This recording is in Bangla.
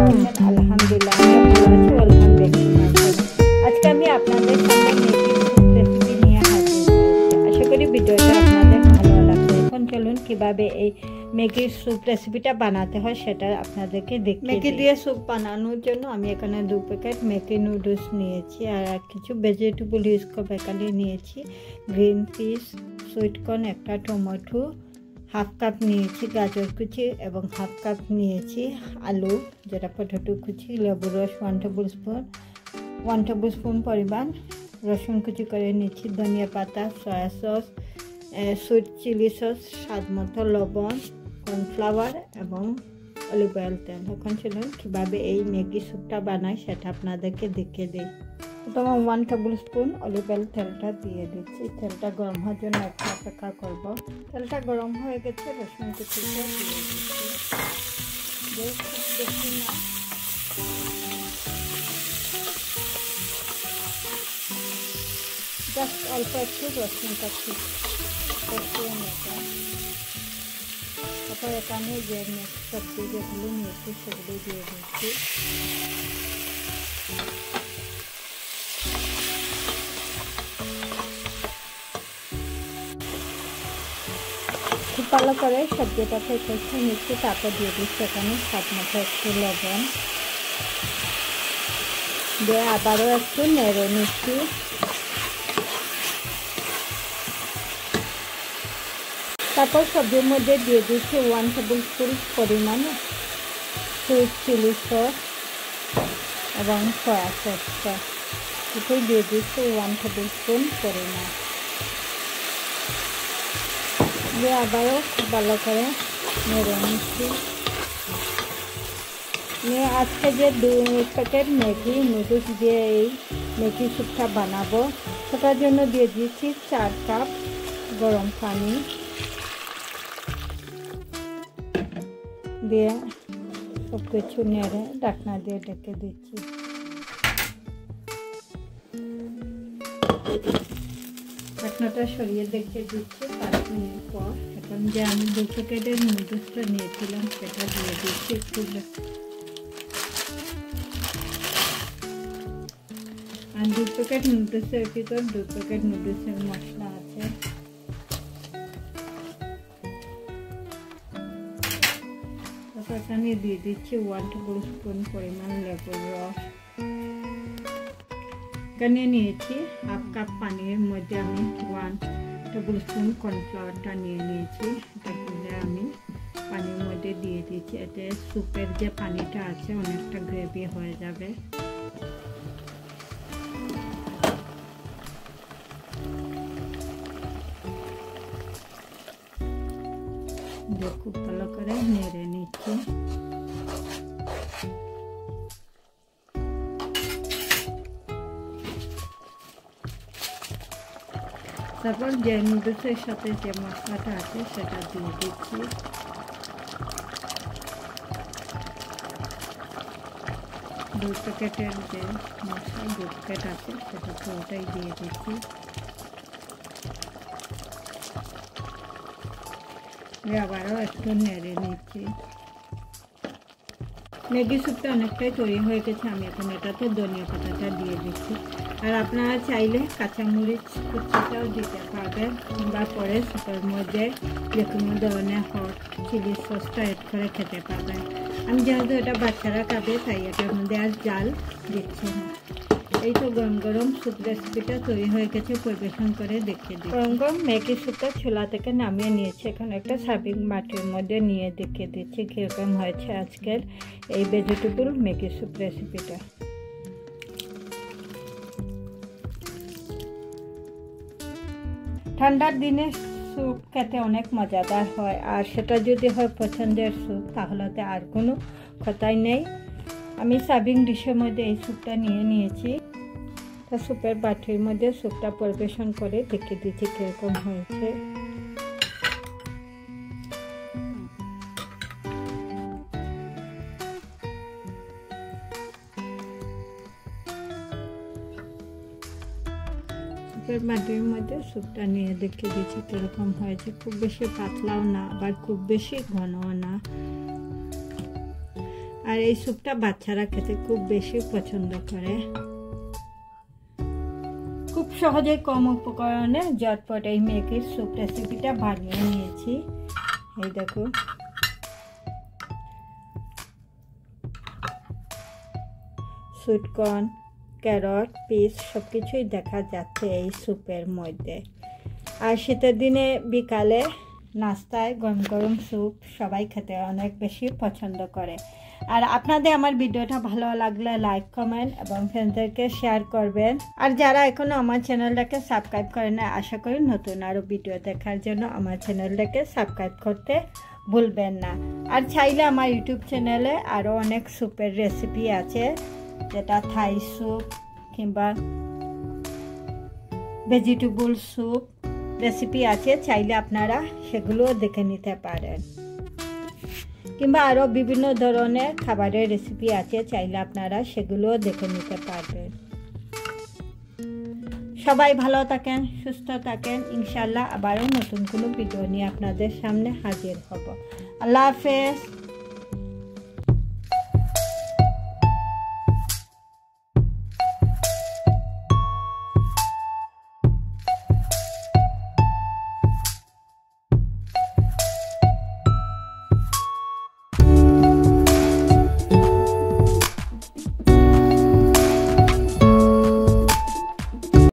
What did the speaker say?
আছেন? আলহামদুলিল্লাহ আমি ভালো আছি। Welcome back to my channel. আজকে আমি আপনাদের সামনে ম্যাগি স্যুপ রেসিপি নিয়ে হাজির হয়েছি। আশা করি ভিডিওটা আপনাদের ভালো লাগবে। এখন চলুন কিভাবে এই ম্যাগির স্যুপ রেসিপিটা বানাতে হয় সেটা আপনাদেরকে দেখিয়ে দিই। ম্যাগি দিয়ে স্যুপ বানানোর জন্য আমি এখানে 2 প্যাকেট ম্যাগি নুডলস নিয়েছি আর কিছু ভেজিটেবল ইউজ করে এখানে নিয়েছি। গ্রিন পিস, সুইট কর্ন, একটা টমেটো, হাফ কাপ নিয়েছি গাজর কুচি এবং হাফ কাপ নিয়েছি আলু যেটা পটেটো কুচি, লেবু রস 1 টেবিল স্পুন পরিমাণ রসুন কুচি করে নিয়েছি, ধনিয়া পাতা, soya sauce, sweet chilli sauce, স্বাদ মতো লবণ, কর্নফ্লাওয়ার এবং অলিভ অয়েল তেল। এখন চলুন কীভাবে এই ম্যাগি স্যুপটা বানাই সেটা আপনাদেরকে দেখিয়ে দিই। প্রথমে 1 টেবিল স্পুন অলিভ অয়েল তেলটা দিয়ে দিচ্ছি। তেলটা গরম হওয়ার জন্য একটু অপেক্ষা করব। তেলটা গরম হয়ে গেছে, রসুন কুচিটা দিয়ে দিচ্ছি। বেশি না, জাস্ট অল্প একটু রসুনটা কষিয়ে নেব। তারপর এখানে যে মিক্স সবজি যেগুলো নিয়েছি সেগুলো দিয়ে দিচ্ছি। খুব ভালো করে সবজিটাকে কষিয়ে নিচ্ছি। তারপর দিয়ে দিচ্ছি এখানে স্বাদ মতো একটু লবণ দিয়ে আবারও একটু নেড়ে নিচ্ছি। তারপর সবজির মধ্যে দিয়ে দিচ্ছি 1 টেবিল স্পুন পরিমাণ সুইট চিলি সস এবং সয়া সসটা এটাই দিয়ে দিচ্ছি 1 টেবিল স্পুন পরিমাণ দিয়ে আবারও খুব ভালো করে নেড়ে নিচ্ছি। নিয়ে আজকে যে 2 প্যাকেট ম্যাগি নুডলস দিয়ে এই ম্যাগি স্যুপটা বানাবো সেটার জন্য দিয়ে দিচ্ছি 4 কাপ গরম পানি দিয়ে সব কিছু নেড়ে ঢাকনা দিয়ে ঢেকে দিচ্ছি। ঢাকনাটা সরিয়ে দেখে দিচ্ছি 5 মিনিট পর। এখন যে আমি 2 প্যাকেটের নুডলসটা নিয়েছিলাম সেটা দিয়ে দিচ্ছি একটু। আর 2 প্যাকেট নুডলসের ভিতর 2 প্যাকেট নুডলসের মশলা আছে। এখানে দিয়ে দিচ্ছি 1 টেবিল স্পুন পরিমাণ লেবুর রস। এখানে নিয়েছি হাফ কাপ পানির মধ্যে আমি 1 টেবিল স্পুন কর্নফ্লাওয়ারটা নিয়ে নিয়েছি। এটা তুলে আমি পানির মধ্যে দিয়ে দিচ্ছি। এতে স্যুপের যে পানিটা আছে অনেকটা গ্রেভি হয়ে যাবে। খুব ভালো করে নেড়ে নিচ্ছি। তারপর যে নুডলসের সাথে যে মশলাটা আছে সেটা দিয়ে দিচ্ছি। দু প্যাকেটের যে মশলা 2 প্যাকেট আছে সেটা পুরোটাই দিয়ে দিচ্ছি। আবারও একটু নেড়ে নিচ্ছি। ম্যাগি স্যুপটা অনেকটাই তৈরি হয়ে গেছে। আমি এখন এটাতে ধনিয়া পাতাটা দিয়ে দিচ্ছি। আর আপনারা চাইলে কাঁচামরিচ কুচিটাও দিতে পারবেন বা পরে স্যুপের মধ্যে যে কোনো ধরনের হট চিলি সসটা অ্যাড করে খেতে পারবেন। আমি যেহেতু এটা বাচ্চারা খাবে তাই এটার মধ্যে আর জাল দিচ্ছি না। এই তো গরম গরম স্যুপ রেসিপিটা তৈরি হয়ে গেছে। পরিবেশন করে দেখিয়ে দিই। গরম গরম ম্যাগি স্যুপটা চুলা থেকে নামিয়ে নিয়েছি। এখন একটা সার্ভিং বাটির মধ্যে নিয়ে দেখিয়ে দিচ্ছি কীরকম হয়েছে আজকের এই ভেজিটেবল ম্যাগি স্যুপ রেসিপিটা। ঠান্ডার দিনে স্যুপ খেতে অনেক মজাদার হয়, আর সেটা যদি হয় পছন্দের স্যুপ তাহলে তো আর কোনো কথাই নেই। আমি সার্ভিং ডিশের মধ্যে এই স্যুপটা নিয়ে নিয়েছি। তা স্যুপের বাটির মধ্যে স্যুপটা পরিবেশন করে দেখিয়ে দিচ্ছি কীরকম হয়েছে। স্যুপের বাটির মধ্যে স্যুপটা নিয়ে দেখিয়ে দিচ্ছি কীরকম হয়েছে। খুব বেশি পাতলাও না আবার খুব বেশি ঘনও না। আর আর এই স্যুপটা বাচ্চারা খেতে খুব বেশি পছন্দ করে। খুব সহজে কম উপকরণে ঝটপট এই মেথির স্যুপ রেসিপিটা বানিয়ে নিয়েছি। এই দেখো, সুইটকর্ন, ক্যারট, পিস সবকিছুই দেখা যাচ্ছে এই স্যুপের মধ্যে। আর শীতের দিনে বিকালে নাস্তায় গরম গরম স্যুপ সবাই খেতে অনেক বেশি পছন্দ করে। আর আপনাদের আমার ভিডিওটা ভালো লাগলে লাইক, কমেন্ট এবং ফ্রেন্ডদেরকে শেয়ার করবেন। আর যারা এখনও আমার চ্যানেলটাকে সাবস্ক্রাইব করে না, আশা করি নতুন আরও ভিডিও দেখার জন্য আমার চ্যানেলটাকে সাবস্ক্রাইব করতে ভুলবেন না। আর চাইলে আমার ইউটিউব চ্যানেলে আরও অনেক স্যুপের রেসিপি আছে, যেটা থাই স্যুপ কিংবা ভেজিটেবল স্যুপ রেসিপি আছে, চাইলে আপনারা সেগুলোও দেখে নিতে পারেন। কিংবা আরও বিভিন্ন ধরনের খাবারের রেসিপি আছে, চাইলে আপনারা সেগুলোও দেখে নিতে পারবেন। সবাই ভালো থাকেন, সুস্থ থাকেন। ইনশাআল্লাহ আবারও নতুন কোনো ভিডিও নিয়ে আপনাদের সামনে হাজির হব। আল্লাহ হাফেজ।